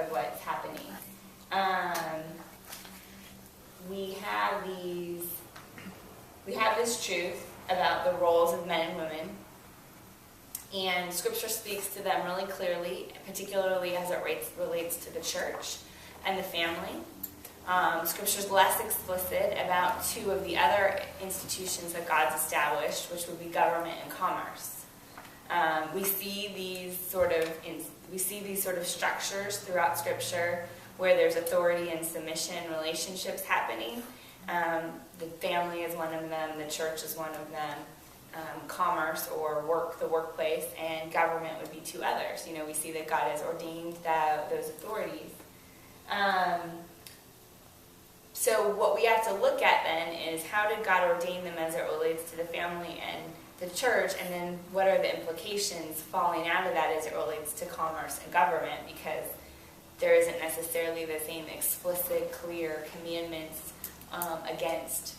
of what's happening. We have this truth about the roles of men and women, and Scripture speaks to them really clearly, particularly as it relates to the church and the family. Scripture's less explicit about two of the other institutions that God's established, which would be government and commerce. We see these sort of structures throughout Scripture where there's authority and submission relationships happening. The family is one of them, the church is one of them, commerce or the workplace, and government would be two others. We see that God has ordained those authorities. So what we have to look at then is, how did God ordain them as it relates to the family and the church, and then what are the implications falling out of that as it relates to commerce and government, because there isn't necessarily the same explicit, clear commandments against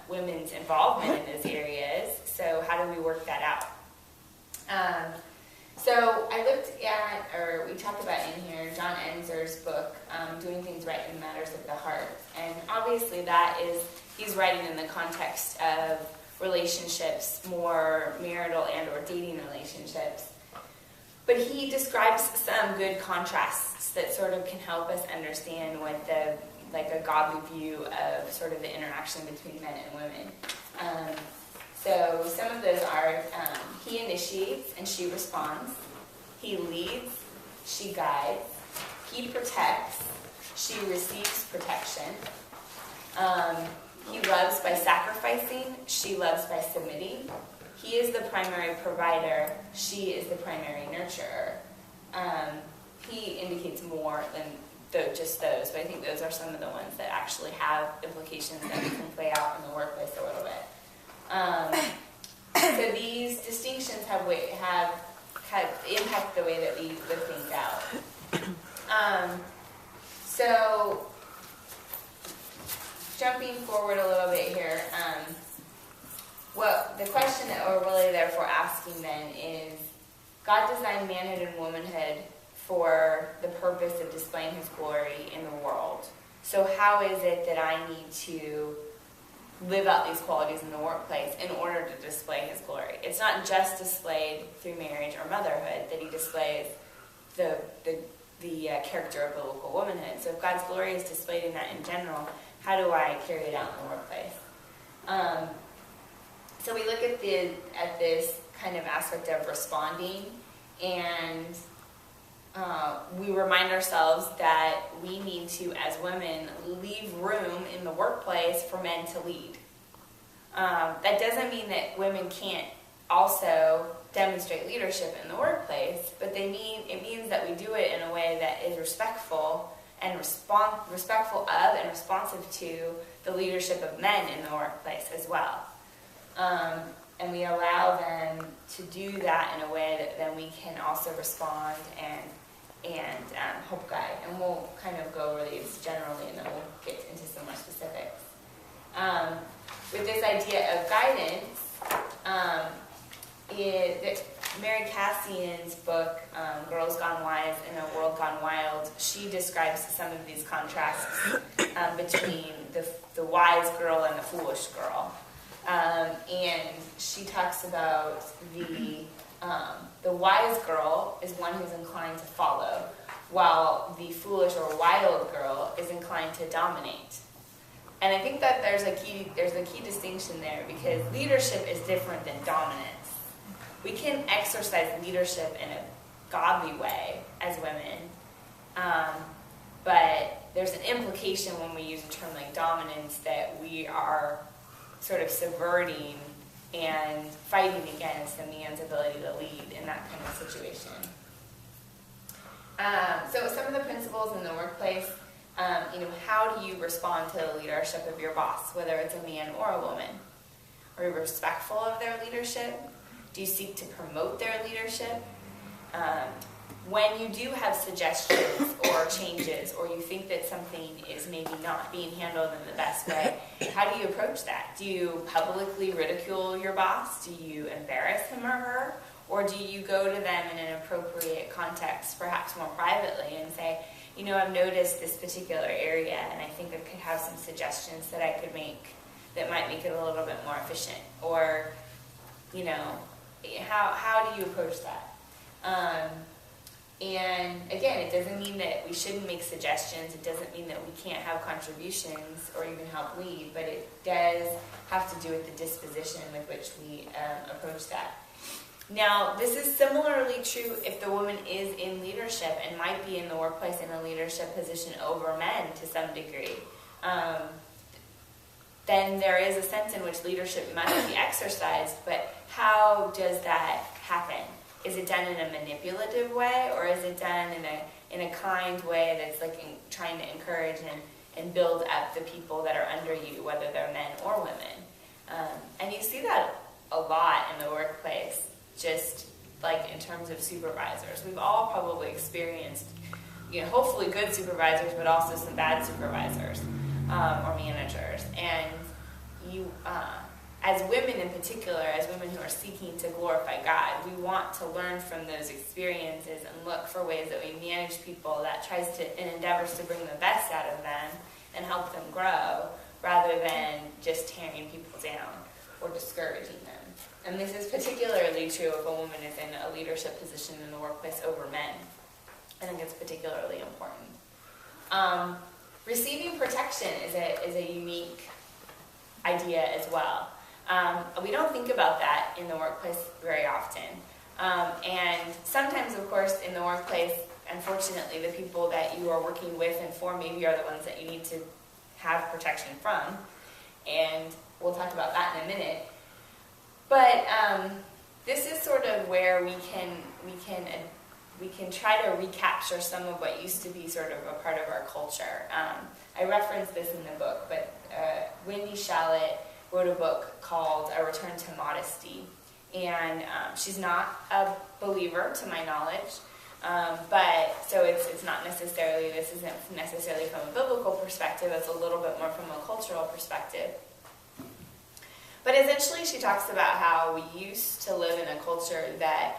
women's involvement in those areas. So how do we work that out? So I looked at, or we talked about in here, John Enzer's book, Doing Things Right in Matters of the Heart. And obviously he's writing in the context of relationships, more marital and or dating relationships. But he describes some good contrasts that sort of can help us understand what a godly view of sort of the interaction between men and women. So some of those are, he initiates and she responds. He leads, she guides. He protects, she receives protection. He loves by sacrificing, she loves by submitting. He is the primary provider, she is the primary nurturer. He indicates more than just those, but I think those are some of the ones that actually have implications that can play out in the workplace a little bit. So these distinctions have impact the way that we live things out. So jumping forward a little bit here, the question that we're really therefore asking then is, God designed manhood and womanhood for the purpose of displaying His glory in the world. So how is it that I need to live out these qualities in the workplace in order to display His glory? It's not just displayed through marriage or motherhood that He displays the character of biblical womanhood. So if God's glory is displayed in that in general, how do I carry it out in the workplace? So we look at this kind of aspect of responding, and we remind ourselves that we need to, as women, leave room in the workplace for men to lead. That doesn't mean that women can't also demonstrate leadership in the workplace, but it means that we do it in a way that is respectful and respectful of and responsive to the leadership of men in the workplace as well. And we allow them to do that in a way that then we can also respond and help guide. And we'll kind of go over these generally, and then we'll get into some more specifics. With this idea of guidance, Mary Cassian's book, Girls Gone Wise in a World Gone Wild, she describes some of these contrasts between the wise girl and the foolish girl. And she talks about the wise girl is one who's inclined to follow, while the foolish or wild girl is inclined to dominate. And I think that there's a key distinction there, because leadership is different than dominance. We can exercise leadership in a godly way as women, but there's an implication when we use a term like dominance that we are sort of subverting and fighting against a man's ability to lead in that kind of situation. So some of the principles in the workplace, how do you respond to the leadership of your boss, whether it's a man or a woman? Are you respectful of their leadership? Do you seek to promote their leadership? When you do have suggestions or changes, or you think that something is maybe not being handled in the best way, how do you approach that? Do you publicly ridicule your boss? Do you embarrass him or her? Or do you go to them in an appropriate context, perhaps more privately, and say, I've noticed this particular area, and I think I could have some suggestions that I could make that might make it a little bit more efficient? Or, how do you approach that? And again, it doesn't mean that we shouldn't make suggestions. It doesn't mean that we can't have contributions or even help lead, but it does have to do with the disposition with which we approach that. Now, this is similarly true if the woman is in leadership and might be in the workplace in a leadership position over men to some degree. Then there is a sense in which leadership must be exercised, but how does that happen? Is it done in a manipulative way, or is it done in a kind way that's like trying to encourage and build up the people that are under you, whether they're men or women? And you see that a lot in the workplace, just like in terms of supervisors. We've all probably experienced, hopefully good supervisors, but also some bad supervisors or managers. And you, as women in particular, as women who are seeking to glorify God, we want to learn from those experiences and look for ways that we manage people that tries to and endeavors to bring the best out of them and help them grow, rather than just tearing people down or discouraging them. And this is particularly true if a woman is in a leadership position in the workplace over men. I think it's particularly important. Receiving protection is a unique idea as well. We don't think about that in the workplace very often. And sometimes, of course, in the workplace, unfortunately, the people that you are working with and for maybe are the ones that you need to have protection from. And we'll talk about that in a minute. But this is sort of where we can try to recapture some of what used to be sort of a part of our culture. I referenced this in the book, but Wendy Shallett wrote a book called A Return to Modesty. And she's not a believer, to my knowledge. But so it's not necessarily, this isn't necessarily from a biblical perspective, it's a little bit more from a cultural perspective. But essentially she talks about how we used to live in a culture that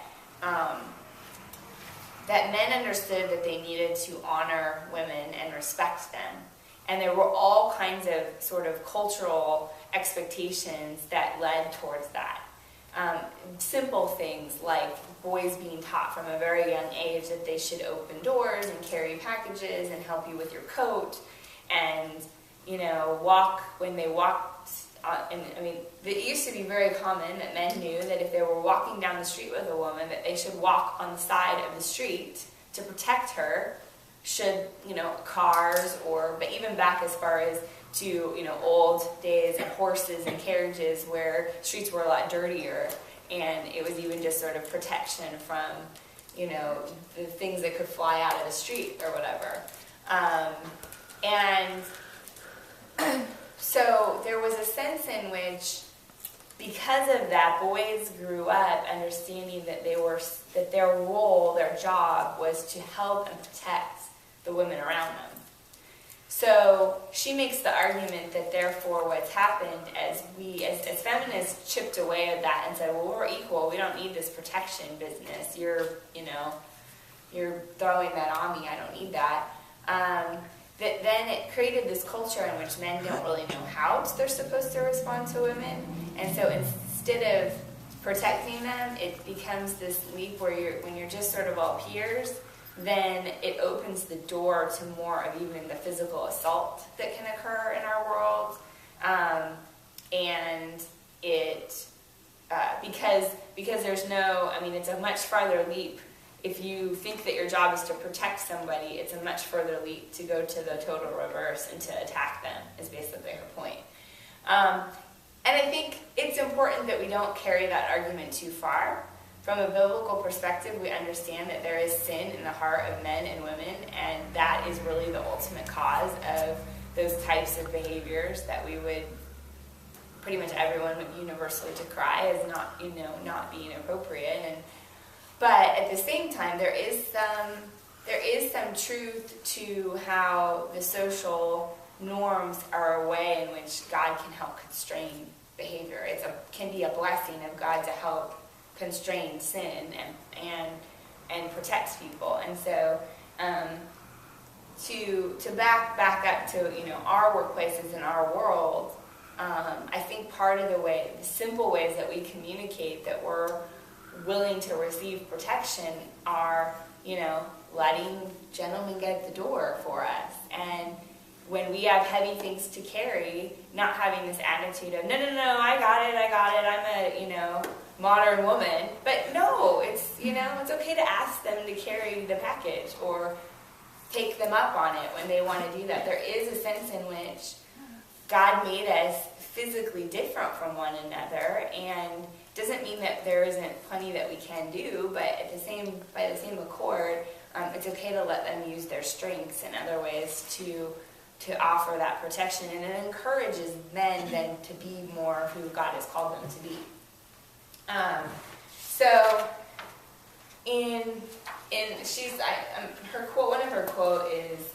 that men understood that they needed to honor women and respect them. And there were all kinds of sort of cultural expectations that led towards that. Simple things like boys being taught from a very young age that they should open doors and carry packages and help you with your coat, and walk when they walked. It used to be very common that men knew that if they were walking down the street with a woman, that they should walk on the side of the street to protect her. Should cars but even back as far as to old days of horses and carriages where streets were a lot dirtier, and it was even just sort of protection from the things that could fly out of the street or whatever. And so there was a sense in which, because of that, boys grew up understanding that their role, their job, was to help and protect the women around them. So she makes the argument that therefore what's happened as feminists chipped away at that and said, well, we're equal, we don't need this protection business, you're throwing that on me, I don't need that. That then it created this culture in which men don't really know how they're supposed to respond to women. And so instead of protecting them, it becomes this leap where when you're just sort of all peers, then it opens the door to more of even the physical assault that can occur in our world. And it, because there's no, it's a much farther leap. If you think that your job is to protect somebody, it's a much further leap to go to the total reverse and to attack them, is basically her point. And I think it's important that we don't carry that argument too far. From a biblical perspective, we understand that there is sin in the heart of men and women, and that is really the ultimate cause of those types of behaviors that we would, pretty much everyone would universally decry as not being appropriate. But at the same time, there is some truth to how the social norms are a way in which God can help constrain behavior. It can be a blessing of God to help constrain sin and protects people. And so to back up to our workplaces and our world, I think part of the simple ways that we communicate that we're willing to receive protection are, letting gentlemen get the door for us. And when we have heavy things to carry, not having this attitude of, no, I got it, I'm a, modern woman. But no, it's, it's okay to ask them to carry the package or take them up on it when they want to do that. There is a sense in which God made us physically different from one another, and doesn't mean that there isn't plenty that we can do, but by the same accord, it's okay to let them use their strengths in other ways to offer that protection, and it encourages men then to be more who God has called them to be. So her quote, one of her quote is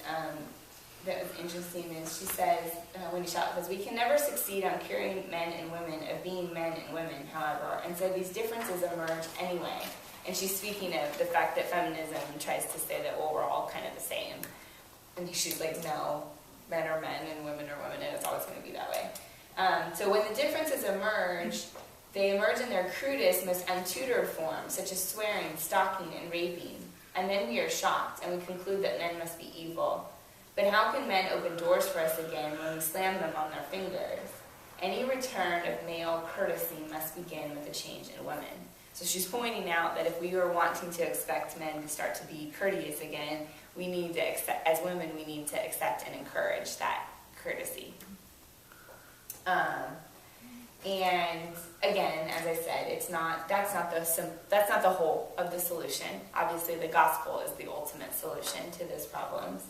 that was interesting is she says, Wendy Shaw says, "We can never succeed on curing men and women of being men and women, however, and so these differences emerge anyway." And she's speaking of the fact that feminism tries to say that, we're all kind of the same. And she's like, no, men are men and women are women, and it's always going to be that way. So when the differences emerge, they emerge in their crudest, most untutored forms, such as swearing, stalking, and raping. And then we are shocked, and we conclude that men must be evil. But how can men open doors for us again when we slam them on their fingers? Any return of male courtesy must begin with a change in women. So she's pointing out that if we are wanting to expect men to start to be courteous again, we need to accept, as women, we need to accept and encourage that courtesy. And again, as I said, that's not the whole of the solution. Obviously, the gospel is the ultimate solution to those problems.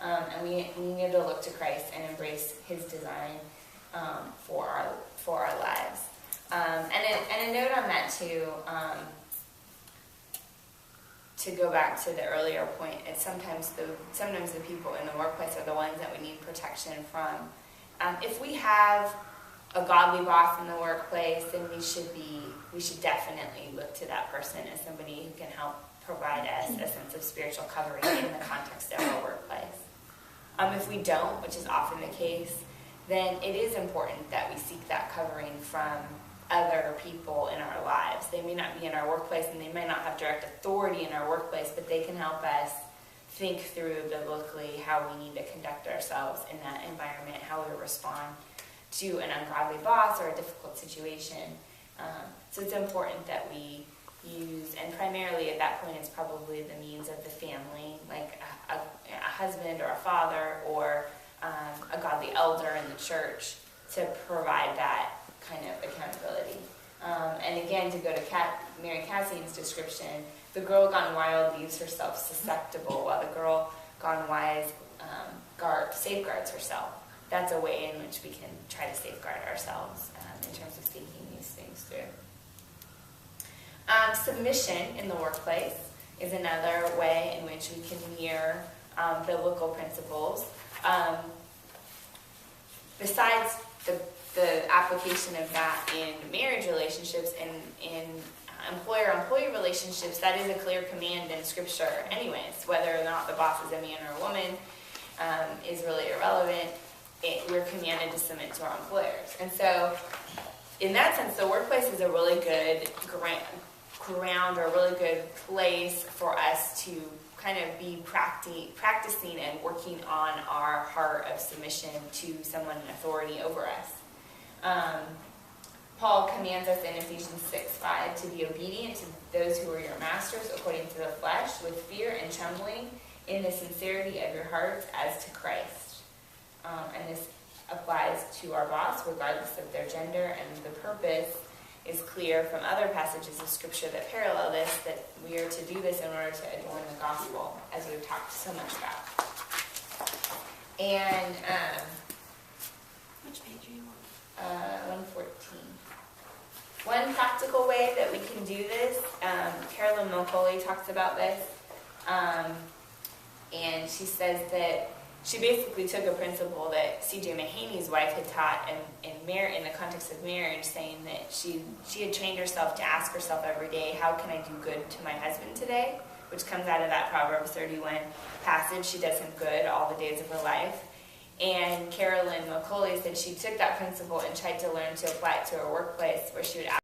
And we need to look to Christ and embrace His design for our lives. And a note on that too, to go back to the earlier point, it's sometimes the people in the workplace are the ones that we need protection from. If we have a godly boss in the workplace, then we should definitely look to that person as somebody who can help provide us a sense of spiritual covering in the context of our workplace. If we don't, which is often the case, then it is important that we seek that covering from other people in our lives. They may not be in our workplace, and they may not have direct authority in our workplace, but they can help us think through biblically how we need to conduct ourselves in that environment, how we respond to an ungodly boss or a difficult situation. So it's important that we use, and primarily at that point it's probably the means of the family, like a husband or a father or a godly elder in the church, to provide that kind of accountability. And again, to go to Mary Cassian's description, the girl gone wild leaves herself susceptible, while the girl gone wise safeguards herself. That's a way in which we can try to safeguard ourselves in terms of thinking these things through. Submission in the workplace is another way in which we can mirror biblical principles. Besides the application of that in marriage relationships and in employer-employee relationships, that is a clear command in Scripture anyways. Whether or not the boss is a man or a woman is really irrelevant. We're commanded to submit to our employers. And so, in that sense, the workplace is a really good ground or a really good place for us to kind of be practicing and working on our heart of submission to someone in authority over us. Paul commands us in Ephesians 6:5 to be obedient to those who are your masters according to the flesh, with fear and trembling, in the sincerity of your hearts as to Christ. And this applies to our boss regardless of their gender, and the purpose is clear from other passages of Scripture that parallel this, that we are to do this in order to adorn the gospel, as we've talked so much about. And which page are you on? 114. One practical way that we can do this, Carolyn Mulcahy talks about this, and she says that she basically took a principle that C.J. Mahaney's wife had taught in the context of marriage, saying that she had trained herself to ask herself every day, how can I do good to my husband today? Which comes out of that Proverbs 31 passage. She does him good all the days of her life. And Carolyn McCauley said she took that principle and tried to learn to apply it to her workplace, where she would ask